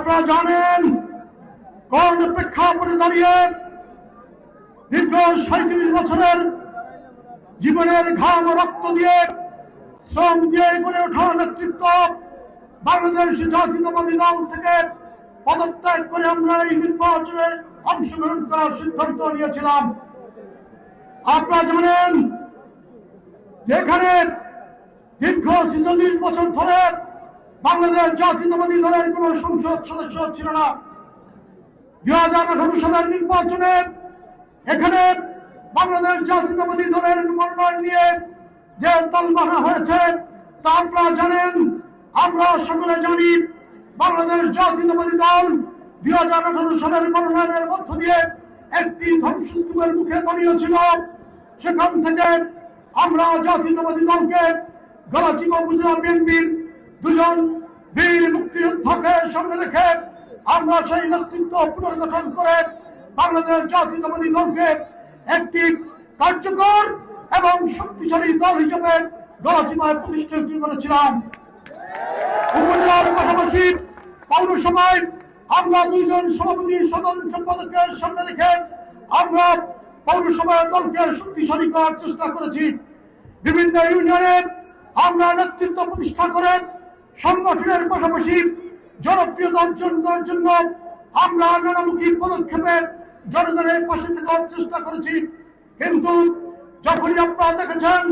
আপনারা জানেন কোন প্রেক্ষাপটে দাঁড়িয়ে দীর্ঘ ৩৭ বছরের জীবনের ঘাম রক্ত দিয়ে শ্রম দিয়ে গড়ে ওঠা নেতৃত্ব বাংলাদেশ জাতীয়তাবাদী দল থেকে পদত্যাগ করে আমরা এই নির্বাচনে অংশগ্রহণ করার সিদ্ধান্ত নিয়েছিলাম। আপনারা জানেন যেখানে দীর্ঘ ৪৬ বছর ধরে বাংলাদেশ জাতীয়তাবাদী দলের কোন সংসদ সদস্য ছিল না। ২০১৮ সালের নির্বাচনে এখানে বাংলাদেশ জাতীয়তাবাদী দলের মনোনয়ন নিয়ে যে তালবাহানা হয়েছে তা আপনারা জানেন। আমরা সকলে জানি বাংলাদেশ জাতীয়তাবাদী দল ২০১৮ সালের মনোনয়নের মধ্য দিয়ে একটি ধ্বংসস্তূপের মুখে দাঁড়িয়েছিল। সেখান থেকে আমরা জাতীয়তাবাদী দলকে গলাচিপা উপজেলা বিএনপির দুজন বীর মুক্তিযোদ্ধাকে সামনে রেখে আমরা সেই নেতৃত্ব পুনর্গঠন করে বাংলাদেশ জাতীয়তাবাদী দলকে একটি কার্যকর এবং শক্তিশালী দল হিসেবে গলাচিপায় প্রতিষ্ঠিত করেছিলাম। উপজেলার পাশাপাশি পৌরসভায় আমরা দুইজন সভাপতি সাধারণ সম্পাদককে সামনে রেখে আমরা পৌরসভায় দলকে শক্তিশালী করার চেষ্টা করেছি। বিভিন্ন ইউনিয়নে আমরা নেতৃত্ব প্রতিষ্ঠা করে সংগঠনের পাশাপাশি জনপ্রিয়তা অর্জন করার জন্য আমরা নানামুখী পদক্ষেপে জনগণের পাশে থাকার চেষ্টা করেছি। কিন্তু যখনই আপনারা দেখেছেন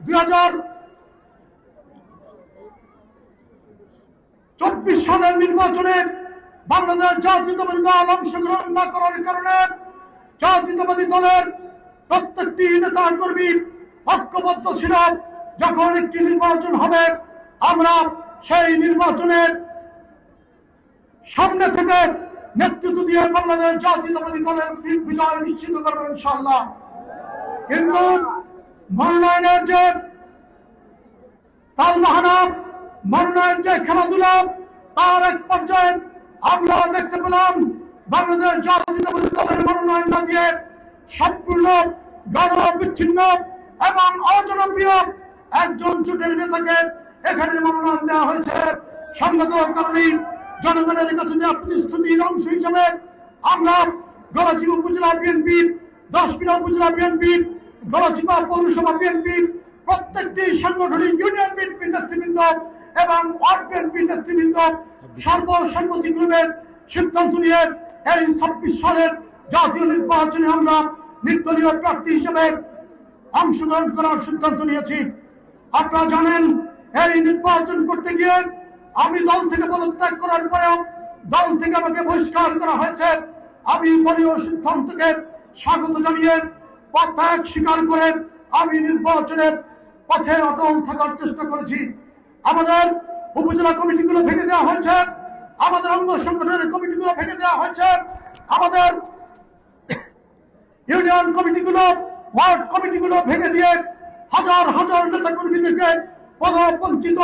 ২০২৪ সালের নির্বাচনে বাংলাদেশ জাতীয়তাবাদী দল অংশগ্রহণ না করার কারণে জাতীয়তাবাদী দলের প্রত্যেকটি নেতা কর্মী ঐক্যবদ্ধ ছিল। যখন একটি নির্বাচন হবে আমরা সেই নির্বাচনের সামনে থেকে নেতৃত্ব দিয়ে বাংলাদেশ জাতীয়তাবাদী দলের বিজয় নিশ্চিত করবো ইনশাআল্লাহ। কিন্তু মনোনয়নের যে তালবাহানা, মনোনয়ন যে খেলাধুলা, তার এক পর্যায়ে আমরা দেখতে পেলাম বাংলাদেশ জাতীয়তাবাদী দলের মনোনয়ন না দিয়ে সম্পূর্ণ গণবিচ্ছিন্ন এবং অজনপ্রিয় একজন জোটের নেতাকে এখানে মনোনয়ন দেওয়া হয়েছে। সংগত কারণে জনগণের কাছে দেওয়া প্রতিশ্রুতির অংশ হিসেবে আমরা গলাচিপা উপজেলা বিএনপির 10 উপজেলা বিএনপির গলাচিপা পৌরসভা বিএনপির প্রত্যেকটি সাংগঠনিক ইউনিয়ন বিএনপির নেতৃবৃন্দ এবং ওয়ার্ড বিএনপির নেতৃবৃন্দ সর্বসম্মতিক্রমে সিদ্ধান্ত নিয়ে এই ২৬ সালের জাতীয় নির্বাচনে আমরা নির্দলীয় প্রার্থী হিসেবে অংশগ্রহণ করার সিদ্ধান্ত নিয়েছি। আপনারা জানেন এই নির্বাচন করতে গিয়ে আমি দল থেকে পদত্যাগ করার পরেও দল থেকে আমাকে বহিষ্কার করা হয়েছে। আমি দলীয় সিদ্ধান্তকে স্বাগত জানিয়ে পদত্যাগ স্বীকার করে আমি নির্বাচনের পথে অটল থাকার চেষ্টা করেছি। আমাদের উপজেলা কমিটিগুলো ভেঙে দেওয়া হয়েছে, আমাদের অঙ্গ সংগঠনের কমিটিগুলো ভেঙে দেওয়া হয়েছে, আমাদের ইউনিয়ন কমিটিগুলো, ওয়ার্ড কমিটিগুলো ভেঙে দিয়ে হাজার হাজার নেতা কর্মীদেরকে পদবঞ্চিত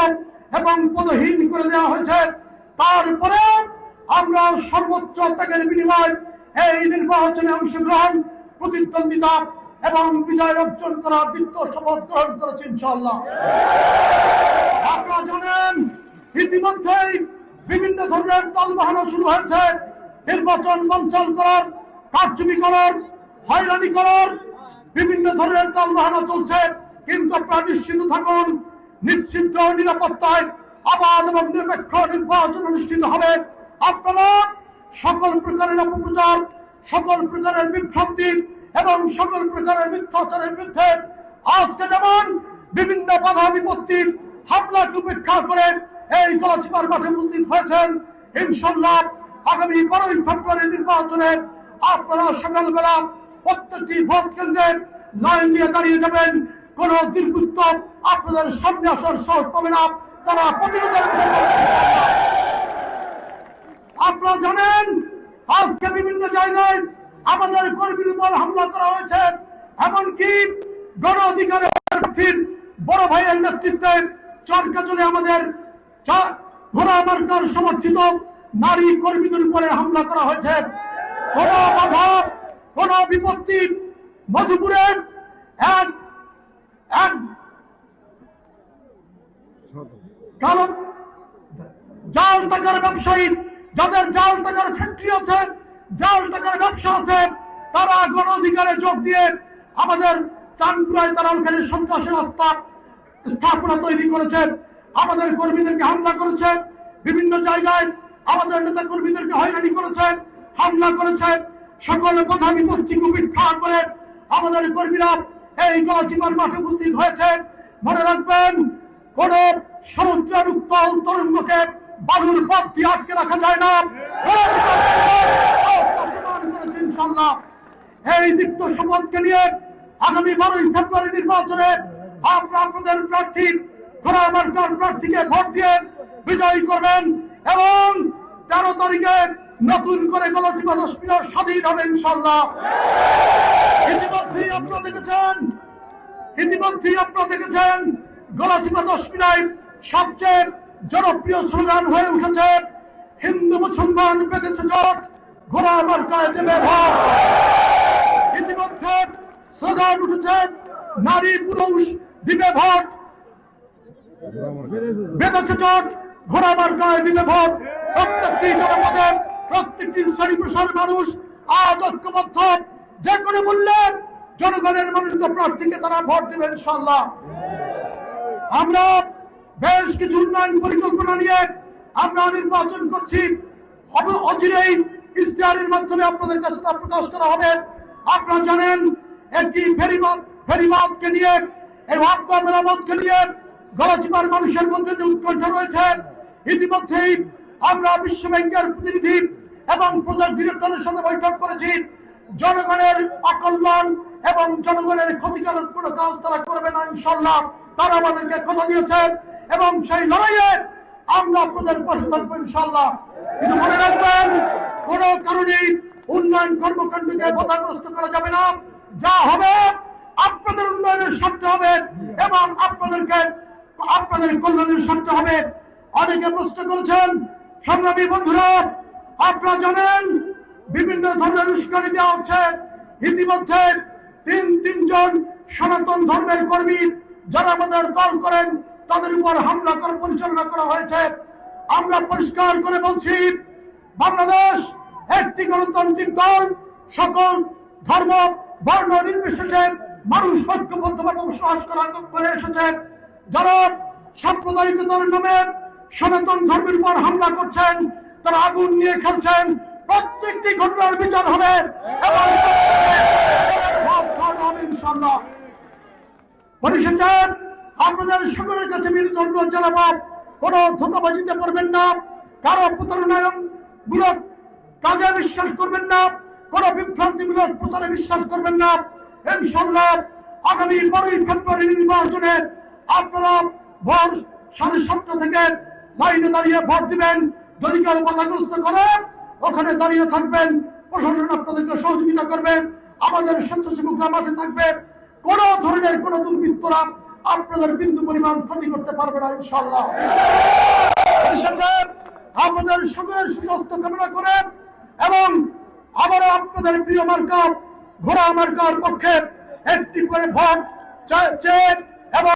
এবং পদহীন করে দেওয়া হয়েছে। তারপরে আমরা সর্বোচ্চ ত্যাগের বিনিময় এই নির্বাচনে অংশগ্রহণ, প্রতিদ্বন্দ্বিতা এবং বিজয় অর্জন করার দীপ্ত শপথ গ্রহণ করেছি ইনশাআল্লাহ। আপনারা জানেন ইতিমধ্যেই বিভিন্ন ধরনের তালবাহানা শুরু হয়েছে। নির্বাচন বানচাল করার, কারচুপি করার, হয়রানি করার বিভিন্ন ধরনের তালবাহানা চলছে। কিন্তু আপনারা নিশ্চিত থাকুন, নিশ্চিত নিরাপত্তায় অবাধ এবং নিরপেক্ষ নির্বাচন অনুষ্ঠিত হবে। আপনারা সকল প্রকারের অপপ্রচার, সকল প্রকারের বিভ্রান্তি এবং সকল প্রকারের মিথ্যাচারের বিরুদ্ধে আজকে যেমন বিভিন্ন বাধা বিপত্তির হামলাকে উপেক্ষা করে এই গলাচিপার মাঠে উপস্থিত হয়েছেন, ইনশাআল্লাহ আগামী 12ই ফেব্রুয়ারি নির্বাচনে আপনারা সকালবেলা প্রত্যেকটি ভোট কেন্দ্রে লাইন দিয়ে দাঁড়িয়ে যাবেন। কোন দুর্বৃত্ত আপনাদের সামনে আসার সাহস পাবে না, তারা প্রতিরোধের। আপনারা জানেন আজকে বিভিন্ন জায়গায় আমাদের কর্মীর উপর হামলা করা হয়েছে। এমনকি গণ অধিকারের প্রার্থীর বড় ভাইয়ের নেতৃত্বে চরকাচলে আমাদের ঘোড়া মার্কার সমর্থিত নারী কর্মীদের উপরে হামলা করা হয়েছে। কোন বাধা, কোন বিপত্তি, মধুপুরে এক কালো জাল টাকার ব্যবসায়ী যাদের জাল টাকার ফ্যাক্টরি আছে, জাল টাকার ব্যবসা আছে, তারা গণ অধিকারে যোগ দিয়ে আমাদের চাঁদপুরায় তারা ওখানে সন্ত্রাসের স্থাপনা তৈরি করেছে, আমাদের কর্মীদেরকে হামলা করেছে, বিভিন্ন জায়গায় আমাদের নেতা কর্মীদেরকে হয়রানি করেছে, হামলা করেছে। সকল বাধা বিপত্তিকে উপেক্ষা করে আমাদের কর্মীরা এই গলাচিপার মাঠে উপস্থিত হয়েছে। মনে রাখবেন, কোন সমুদ্রের উত্তাল তরঙ্গকে বালুর পথ দিয়ে আটকে রাখা যায় না। ইনশাল্লাহ এই দীপ্ত শপথকে নিয়ে আগামী 12ই ফেব্রুয়ারি নির্বাচনে আপনাদের প্রার্থী ঘোড়া মার্কার প্রার্থীকে ভোট দিয়ে বিজয়ী করবেন এবং 13 তারিখে নতুন করে গলাচিপা হসপিটাল স্বাধীন হবে ইনশাল্লাহ। ইতিমধ্যেই আপনারা দেখেছেন গলাচিপা হসপিটাল সবচেয়ে জনপ্রিয় স্লোগান হয়ে উঠেছে হিন্দু মুসলমান বেঁধেছে জোট, ঘোড়া মার্কায় দেবে ভোট। ইতিমধ্যে স্লোগান উঠেছে নারী পুরুষ দিবে ভোট, বেঁধেছে জোট, ঘোড়া মার্কায় দিবে ভোট। প্রত্যেকটি জনপদে প্রত্যেকটি শ্রেণী পেশার মানুষ আজ ঐক্যবদ্ধ, যে কোনো মূল্যে জনগণের মনোনীত প্রার্থীকে তারা ভোট দেবে ইনশাল্লাহ। আমরা বেশ কিছু উন্নয়ন পরিকল্পনা নিয়ে আমরা নির্বাচন করছি, অচিরেই ইশতেহারের মাধ্যমে আপনাদের কাছে তা প্রকাশ করা হবে। আপনারা জানেন একটি ফেরিবাদকে নিয়ে, এই ওয়াক্তা মেরামতকে নিয়ে গলাচিপার মানুষের মধ্যে যে উৎকণ্ঠা রয়েছে, ইতিমধ্যেই আমরা বিশ্ব ব্যাংকের প্রতিনিধি এবং প্রজেক্ট ডিরেক্টরের সাথে বৈঠক করেছি। জনগণের অকল্যাণ এবং জনগণের ক্ষতিকারক কোনো কাজ তারা করবে না ইনশাল্লাহ, তারা আমাদেরকে কথা দিয়েছেন এবং সেই লড়াইয়ে আমরা আপনাদের পাশে থাকবো ইনশাল্লাহ। কিন্তু মনে রাখবেন, কোন কারণেই উন্নয়ন কর্মকাণ্ডকে বাধাগ্রস্ত করা যাবে না। যা হবে আপনাদের উন্নয়নের স্বার্থে হবে এবং আপনাদের কল্যাণের স্বার্থে হবে। অনেকে প্রশ্ন করেছেন, সংগ্রামী বন্ধুরা, আপনারা জানেন বিভিন্ন ধরনের উস্কানি দেওয়া হচ্ছে। ইতিমধ্যে তিনজন সনাতন ধর্মের কর্মী যারা আমাদের দল করেন তাদের উপর হামলা করে পরিচালনা করা হয়েছে। আমরা পরিষ্কার করে বলছি, বাংলাদেশ একটি গণতান্ত্রিক দল, সকল ধর্ম বর্ণ নির্বিশেষে মানুষ ঐক্যবদ্ধভাবে বসবাস করে এসেছে। যারা সাম্প্রদায়িকতার নামে সনাতন ধর্মের উপর হামলা করছেন, তারা আগুন নিয়ে খেলছেন, প্রত্যেকটি ঘটনার বিচার হবে এবং ইনশাল্লাহ। পরিশেষে আপনাদের সকলের কাছে বিনীত অনুরোধ জানাবো, কোন ধোঁকাবাজিতে পড়বেন না, কারো প্রতারণামূলক কাজে বিশ্বাস করবেন না, কোন বিভ্রান্তিমূলক প্রচারে বিশ্বাস করবেন না। ইনশাল্লাহ আগামী 12ই ফেব্রুয়ারি নির্বাচনে আপনারা ভোর 7:30 থেকে লাইনে দাঁড়িয়ে ভোট দিবেন। যদি কেউ বাধাগ্রস্ত করে ওখানে দাঁড়িয়ে থাকবেন, প্রশাসন আপনাদেরকে সহযোগিতা করবে, আমাদের স্বেচ্ছাসেবকরা মাঠে থাকবে। কোন ধরনের কোন দুর্বৃত্তরা আপনাদের বিন্দু পরিমাণ ক্ষতি করতে পারবে না ইনশাল্লাহ। আপনাদের সকলের সুস্বাস্থ্য কামনা করে এবং আবারও আপনাদের প্রিয় মার্কা ঘোড়া মার্কার পক্ষে একটি করে ভোট চেয়ে এবং